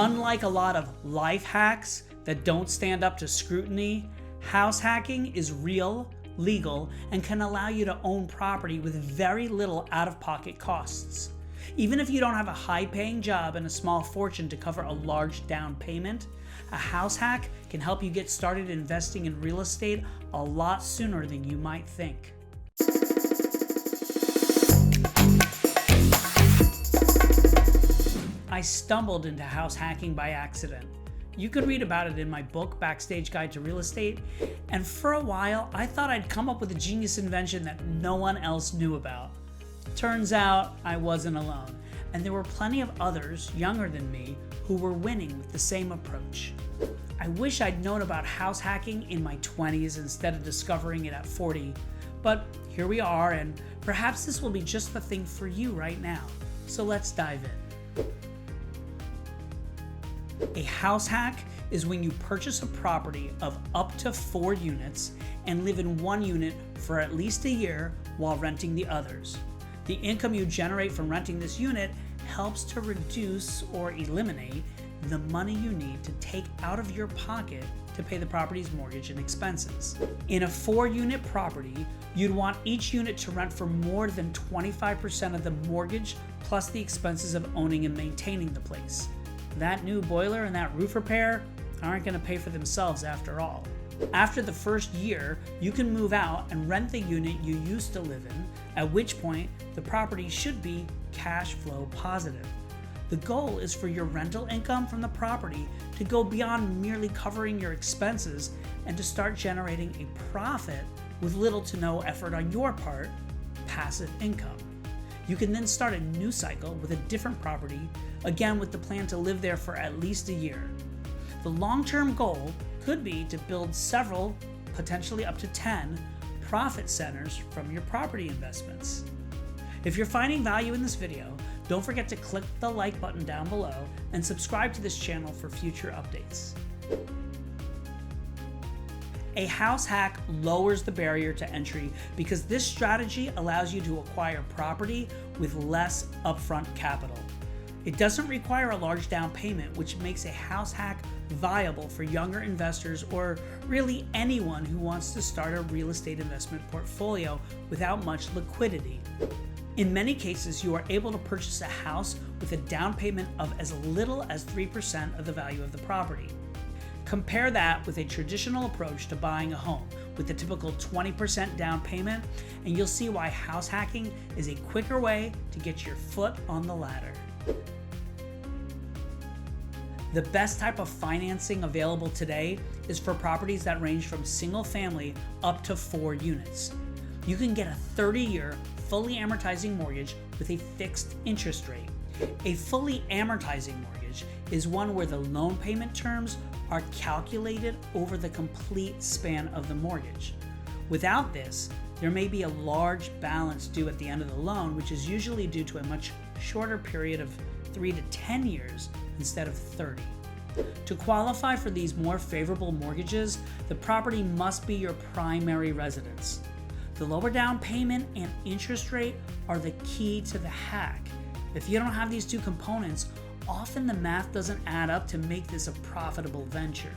Unlike a lot of life hacks that don't stand up to scrutiny, house hacking is real, legal, and can allow you to own property with very little out-of-pocket costs. Even if you don't have a high-paying job and a small fortune to cover a large down payment, a house hack can help you get started investing in real estate a lot sooner than you might think. I stumbled into house hacking by accident. You could read about it in my book, Backstage Guide to Real Estate, and for a while I thought I'd come up with a genius invention that no one else knew about. Turns out I wasn't alone, and there were plenty of others younger than me who were winning with the same approach. I wish I'd known about house hacking in my 20s instead of discovering it at 40, but here we are, and perhaps this will be just the thing for you right now. So let's dive in. A house hack is when you purchase a property of up to 4 units and live in one unit for at least a year while renting the others. The income you generate from renting this unit helps to reduce or eliminate the money you need to take out of your pocket to pay the property's mortgage and expenses. In a 4-unit property, you'd want each unit to rent for more than 25% of the mortgage plus the expenses of owning and maintaining the place. That new boiler and that roof repair aren't going to pay for themselves after all. After the first year, you can move out and rent the unit you used to live in, at which point the property should be cash flow positive. The goal is for your rental income from the property to go beyond merely covering your expenses and to start generating a profit with little to no effort on your part, passive income. You can then start a new cycle with a different property, again with the plan to live there for at least a year. The long-term goal could be to build several, potentially up to 10, profit centers from your property investments. If you're finding value in this video, don't forget to click the like button down below and subscribe to this channel for future updates. A house hack lowers the barrier to entry because this strategy allows you to acquire property with less upfront capital. It doesn't require a large down payment, which makes a house hack viable for younger investors or really anyone who wants to start a real estate investment portfolio without much liquidity. In many cases, you are able to purchase a house with a down payment of as little as 3% of the value of the property. Compare that with a traditional approach to buying a home with the typical 20% down payment, and you'll see why house hacking is a quicker way to get your foot on the ladder. The best type of financing available today is for properties that range from single family up to 4 units. You can get a 30-year fully amortizing mortgage with a fixed interest rate. A fully amortizing mortgage is one where the loan payment terms are calculated over the complete span of the mortgage. Without this, there may be a large balance due at the end of the loan, which is usually due to a much shorter period of 3 to 10 years instead of 30. To qualify for these more favorable mortgages, the property must be your primary residence. The lower down payment and interest rate are the key to the hack. If you don't have these two components, often the math doesn't add up to make this a profitable venture.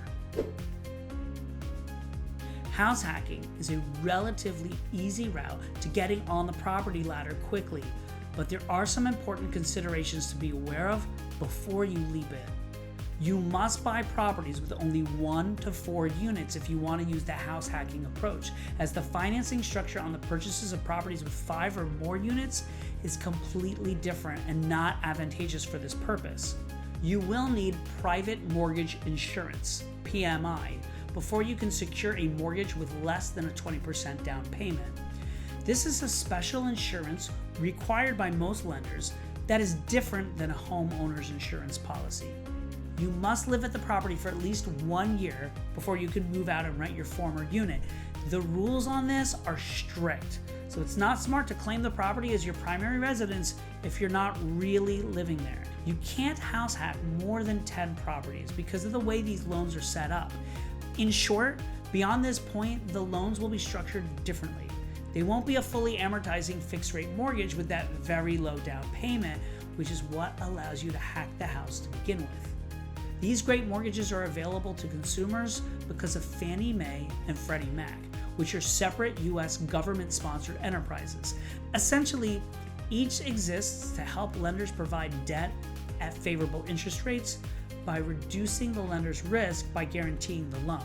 House hacking is a relatively easy route to getting on the property ladder quickly, but there are some important considerations to be aware of before you leap in. You must buy properties with only 1 to 4 units if you want to use the house hacking approach, as the financing structure on the purchases of properties with 5 or more units is completely different and not advantageous for this purpose. You will need private mortgage insurance, PMI, before you can secure a mortgage with less than a 20% down payment. This is a special insurance required by most lenders that is different than a homeowner's insurance policy. You must live at the property for at least 1 year before you can move out and rent your former unit. The rules on this are strict, so it's not smart to claim the property as your primary residence if you're not really living there. You can't house hack more than 10 properties because of the way these loans are set up. In short, beyond this point, the loans will be structured differently. They won't be a fully amortizing fixed rate mortgage with that very low down payment, which is what allows you to hack the house to begin with. These great mortgages are available to consumers because of Fannie Mae and Freddie Mac, which are separate U.S. government-sponsored enterprises. Essentially, each exists to help lenders provide debt at favorable interest rates by reducing the lender's risk by guaranteeing the loan.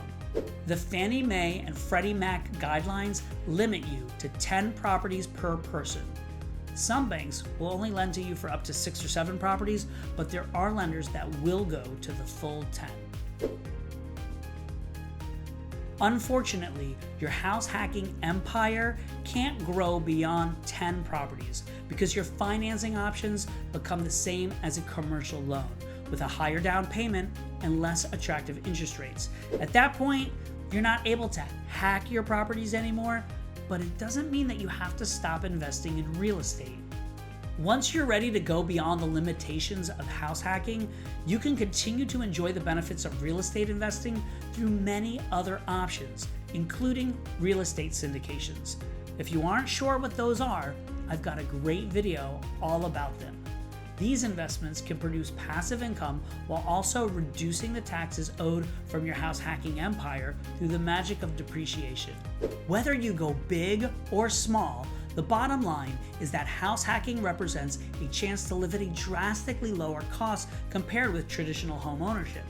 The Fannie Mae and Freddie Mac guidelines limit you to 10 properties per person. Some banks will only lend to you for up to 6 or 7 properties, but there are lenders that will go to the full 10. Unfortunately, your house hacking empire can't grow beyond 10 properties because your financing options become the same as a commercial loan, with a higher down payment and less attractive interest rates. At that point, you're not able to hack your properties anymore, but it doesn't mean that you have to stop investing in real estate. Once you're ready to go beyond the limitations of house hacking, you can continue to enjoy the benefits of real estate investing through many other options, including real estate syndications. If you aren't sure what those are, I've got a great video all about them. These investments can produce passive income while also reducing the taxes owed from your house hacking empire through the magic of depreciation. Whether you go big or small, the bottom line is that house hacking represents a chance to live at a drastically lower cost compared with traditional home ownership.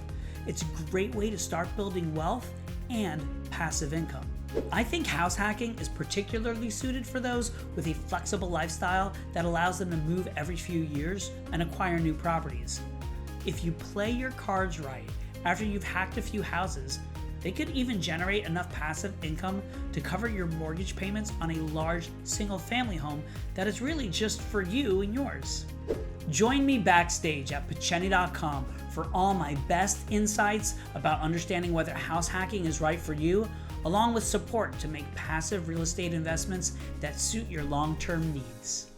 It's a great way to start building wealth and passive income. I think house hacking is particularly suited for those with a flexible lifestyle that allows them to move every few years and acquire new properties. If you play your cards right, after you've hacked a few houses, they could even generate enough passive income to cover your mortgage payments on a large single-family home that is really just for you and yours. Join me backstage at Picheny.com for all my best insights about understanding whether house hacking is right for you, along with support to make passive real estate investments that suit your long-term needs.